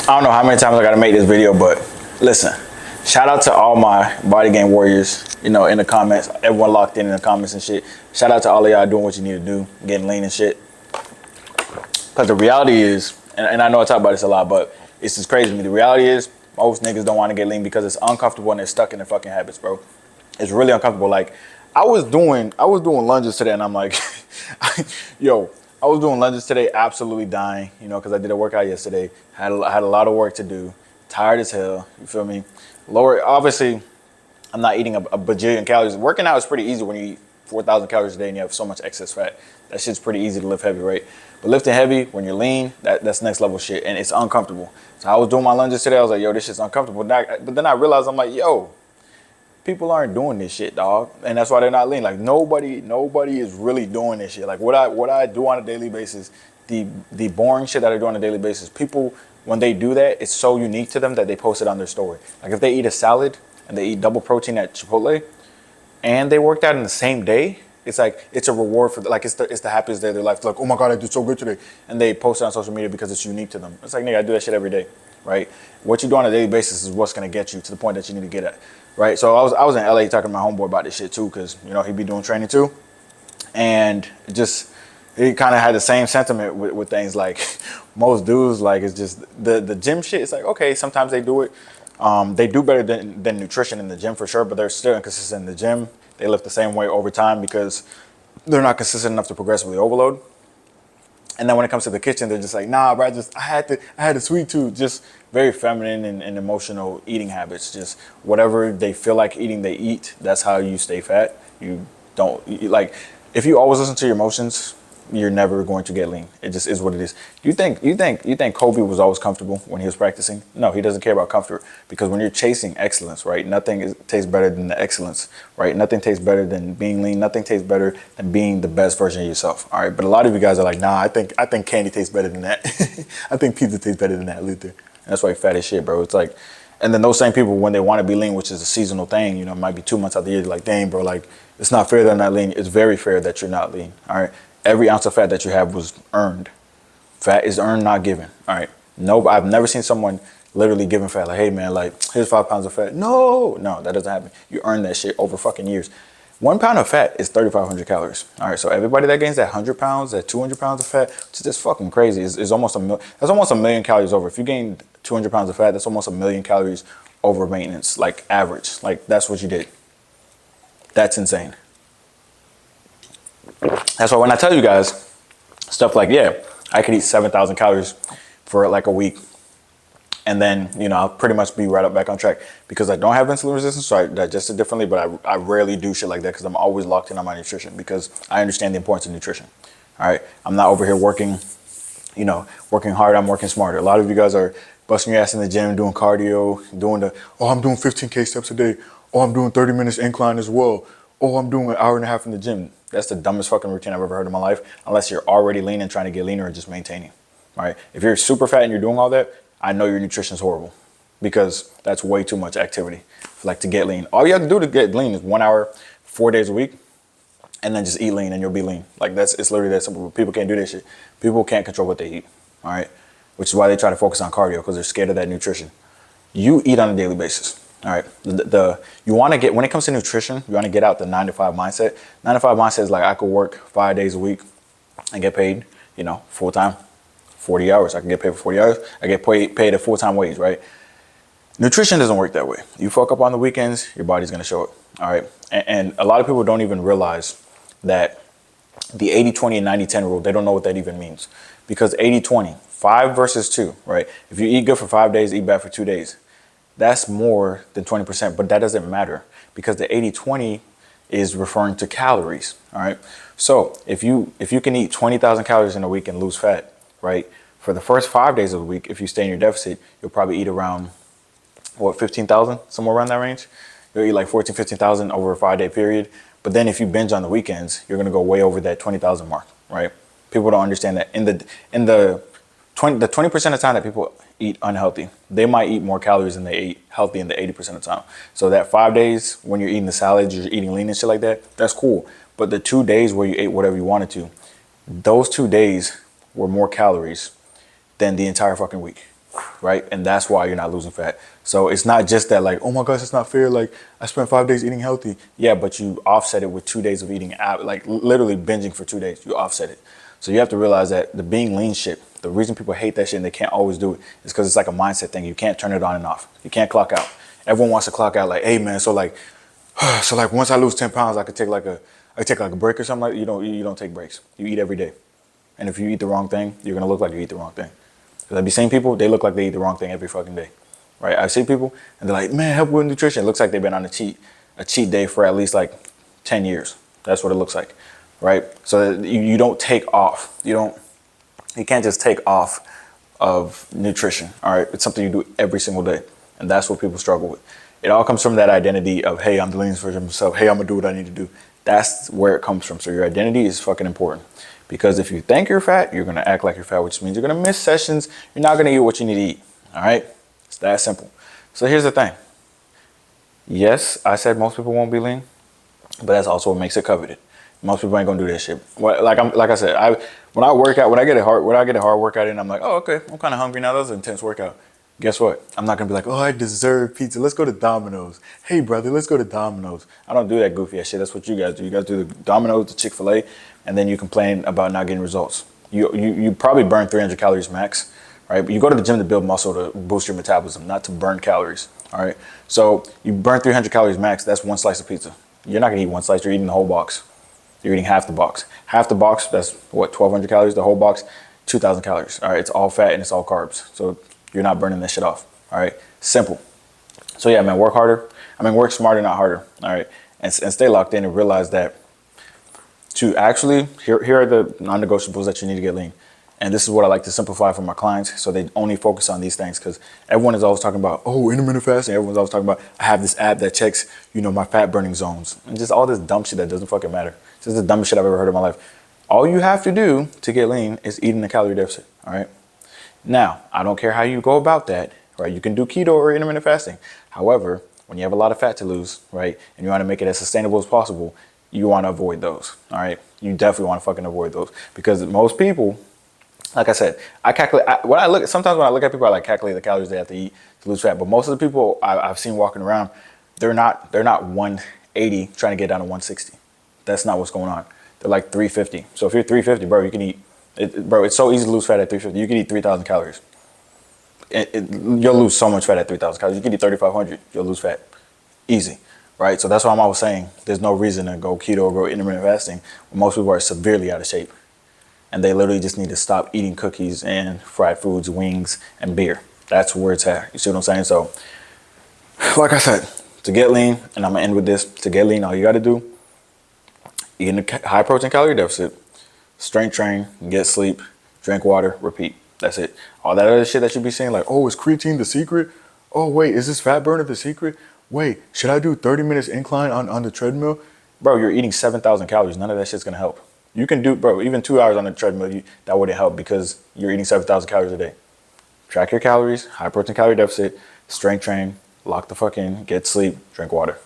I don't know how many times I gotta make this video, but listen, shout out to all my body game warriors, you know, in the comments, everyone locked in the comments and shit. Shout out to all of y'all doing what you need to do, getting lean and shit. Because the reality is, and I know I talk about this a lot, but it's just crazy to me. The reality is, most niggas don't want to get lean because it's uncomfortable and they're stuck in their fucking habits, bro. It's really uncomfortable. Like, I was doing lunges today, and I'm like, yo, I was doing lunges today, absolutely dying, you know, because I did a workout yesterday. Had a lot of work to do, tired as hell. You feel me? Lower, obviously, I'm not eating a bajillion calories. Working out is pretty easy when you eat 4,000 calories a day and you have so much excess fat. That shit's pretty easy to lift heavy, right? But lifting heavy when you're lean, that's next level shit, and it's uncomfortable. So I was doing my lunges today. I was like, yo, this shit's uncomfortable. But then I realized, I'm like, yo, people aren't doing this shit, dog, and that's why they're not lean. Like nobody is really doing this shit. Like what I do on a daily basis, the boring shit that I do on a daily basis. People, when they do that, it's so unique to them that they post it on their story. Like if they eat a salad and they eat double protein at Chipotle, and they worked out in the same day, it's like it's a reward for like it's the happiest day of their life. It's like, oh my god, I did so good today, and they post it on social media because it's unique to them. It's like, nigga, I do that shit every day, right? What you do on a daily basis is what's gonna get you to the point that you need to get at. Right, so I was in LA talking to my homeboy about this shit too, because you know he'd be doing training too, and just he kind of had the same sentiment with things. Like most dudes, like it's just the gym shit. It's like, okay, sometimes they do it, they do better than nutrition in the gym for sure, but they're still inconsistent in the gym. They lift the same way over time because they're not consistent enough to progressively overload. And then when it comes to the kitchen, they're just like, nah, bro, I had a sweet tooth. Just very feminine and emotional eating habits. Just whatever they feel like eating, they eat. That's how you stay fat. You don't, like, if you always listen to your emotions, you're never going to get lean. It just is what it is. You think Kobe was always comfortable when he was practicing? No, he doesn't care about comfort, because when you're chasing excellence, right? Nothing tastes better than the excellence, right? Nothing tastes better than being lean. Nothing tastes better than being the best version of yourself. All right, but a lot of you guys are like, nah, I think candy tastes better than that. I think pizza tastes better than that, Luther. And that's why you're fat as shit, bro. It's like, and then those same people, when they want to be lean, which is a seasonal thing, you know, it might be 2 months out of the year, like, dang, bro, like, it's not fair that I'm not lean. It's very fair that you're not lean. All right. Every ounce of fat that you have was earned. Fat is earned, not given. All right. No, I've never seen someone literally giving fat. Like, hey, man, like, here's 5 pounds of fat. No, that doesn't happen. You earn that shit over fucking years. 1 pound of fat is 3,500 calories. All right. So everybody that gains that 100 pounds, that 200 pounds of fat, it's just fucking crazy. It's almost that's almost a million calories over. If you gain 200 pounds of fat, that's almost a million calories over maintenance, like average. Like, that's what you did. That's insane. That's why when I tell you guys stuff like, yeah, I could eat 7,000 calories for like a week, and then, you know, I'll pretty much be right up back on track, because I don't have insulin resistance, so I digest it differently, but I rarely do shit like that because I'm always locked in on my nutrition, because I understand the importance of nutrition. All right. I'm not over here working, you know, working hard. I'm working smarter. A lot of you guys are busting your ass in the gym, doing cardio, I'm doing 15K steps a day. Oh, I'm doing 30 minutes incline as well. Oh, I'm doing an hour and a half in the gym. That's the dumbest fucking routine I've ever heard in my life, unless you're already lean and trying to get leaner and just maintaining. All right. If you're super fat and you're doing all that, I know your nutrition's horrible, because that's way too much activity. Like, to get lean, all you have to do to get lean is 1 hour, 4 days a week, and then just eat lean and you'll be lean. Like, it's literally that simple. People can't do that shit. People can't control what they eat. All right. Which is why they try to focus on cardio, because they're scared of that nutrition. You eat on a daily basis. All right. You want to get, when it comes to nutrition, you want to get out the 9 to 5 mindset. 9 to 5 mindset is like, I could work 5 days a week and get paid, you know, full time, 40 hours. I can get paid for 40 hours. I get paid a full-time wage, right? Nutrition doesn't work that way. You fuck up on the weekends, your body's going to show it. All right. And a lot of people don't even realize that the 80-20 and 90-10 rule, they don't know what that even means. Because 80-20, 5 versus 2, right? If you eat good for 5 days, eat bad for 2 days, that's more than 20%, but that doesn't matter, because the 80-20 is referring to calories. All right. So if you can eat 20,000 calories in a week and lose fat, right? For the first 5 days of the week, if you stay in your deficit, you'll probably eat around, what, 15,000, somewhere around that range. You'll eat like 14, 15,000 over a 5-day period. But then if you binge on the weekends, you're going to go way over that 20,000 mark, right? People don't understand that in the 20% of the time that people eat unhealthy, they might eat more calories than they eat healthy in the 80% of the time. So that 5 days when you're eating the salads, you're eating lean and shit like that, that's cool. But the 2 days where you ate whatever you wanted to, those 2 days were more calories than the entire fucking week. right? And that's why you're not losing fat. So it's not just that like, oh my gosh, it's not fair. Like I spent 5 days eating healthy. Yeah, but you offset it with 2 days of eating out, like literally binging for 2 days. You offset it. So you have to realize that the being lean shit, the reason people hate that shit and they can't always do it is because it's like a mindset thing. You can't turn it on and off. You can't clock out. Everyone wants to clock out like, hey man, so like once I lose 10 pounds, I could take like a break or something like that. You don't take breaks. You eat every day. And if you eat the wrong thing, you're gonna look like you eat the wrong thing. Because I've been seeing people, they look like they eat the wrong thing every fucking day. Right? I see people and they're like, man, help with nutrition. It looks like they've been on a cheat day for at least like 10 years. That's what it looks like. Right? So you don't take off. You can't just take off of nutrition. All right. It's something you do every single day. And that's what people struggle with. It all comes from that identity of, hey, I'm the leanest version of myself. Hey, I'm gonna do what I need to do. That's where it comes from. So your identity is fucking important. Because if you think you're fat, you're gonna act like you're fat, which means you're gonna miss sessions. You're not gonna eat what you need to eat. All right? It's that simple. So here's the thing. Yes, I said most people won't be lean, but that's also what makes it coveted. Most people ain't gonna do that shit. Like I said, when I work out, when I get a hard workout in, I'm like, oh okay, I'm kind of hungry now. That was an intense workout. Guess what? I'm not gonna be like, oh, I deserve pizza. Let's go to Domino's. Hey brother, let's go to Domino's. I don't do that goofy ass shit. That's what you guys do. You guys do the Domino's, the Chick-fil-A, and then you complain about not getting results. You probably burn 300 calories max, right? But you go to the gym to build muscle to boost your metabolism, not to burn calories. All right. So you burn 300 calories max. That's one slice of pizza. You're not gonna eat one slice. You're eating the whole box. You're eating half the box. Half the box, that's what, 1,200 calories? The whole box, 2,000 calories. All right, it's all fat and it's all carbs. So you're not burning that shit off. All right, simple. So yeah, man, work harder. Work smarter, not harder. All right, and stay locked in and realize that to actually, here are the non-negotiables that you need to get lean. And this is what I like to simplify for my clients so they only focus on these things, because everyone is always talking about, oh, intermittent fasting. Everyone's always talking about, I have this app that checks, my fat burning zones. And just all this dumb shit that doesn't fucking matter. This is the dumbest shit I've ever heard in my life. All you have to do to get lean is eat in a calorie deficit, all right? Now, I don't care how you go about that, right? You can do keto or intermittent fasting. However, when you have a lot of fat to lose, right, and you want to make it as sustainable as possible, you want to avoid those, all right? You definitely want to fucking avoid those, because most people, like I said, sometimes when I look at people, I like calculate the calories they have to eat to lose fat. But most of the people I've seen walking around, they're not 180 trying to get down to 160. That's not what's going on. They're like 350. So if you're 350, bro, you can eat, it's so easy to lose fat at 350. You can eat 3,000 calories. You'll lose so much fat at 3,000 calories. You can eat 3,500, you'll lose fat. Easy, right? So that's why I'm always saying there's no reason to go keto or go intermittent fasting when most people are severely out of shape. And they literally just need to stop eating cookies and fried foods, wings, and beer. That's where it's at. You see what I'm saying? So, like I said, to get lean, and I'm gonna end with this, to get lean, all you gotta do, eat in a high protein calorie deficit, strength train, get sleep, drink water, repeat. That's it. All that other shit that you be saying, like, oh, is creatine the secret? Oh, wait, is this fat burner the secret? Wait, should I do 30 minutes incline on the treadmill? Bro, you're eating 7,000 calories. None of that shit's gonna help. You can do, bro, even 2 hours on the treadmill, that wouldn't help because you're eating 7,000 calories a day. Track your calories, high protein calorie deficit, strength train, lock the fuck in, get sleep, drink water.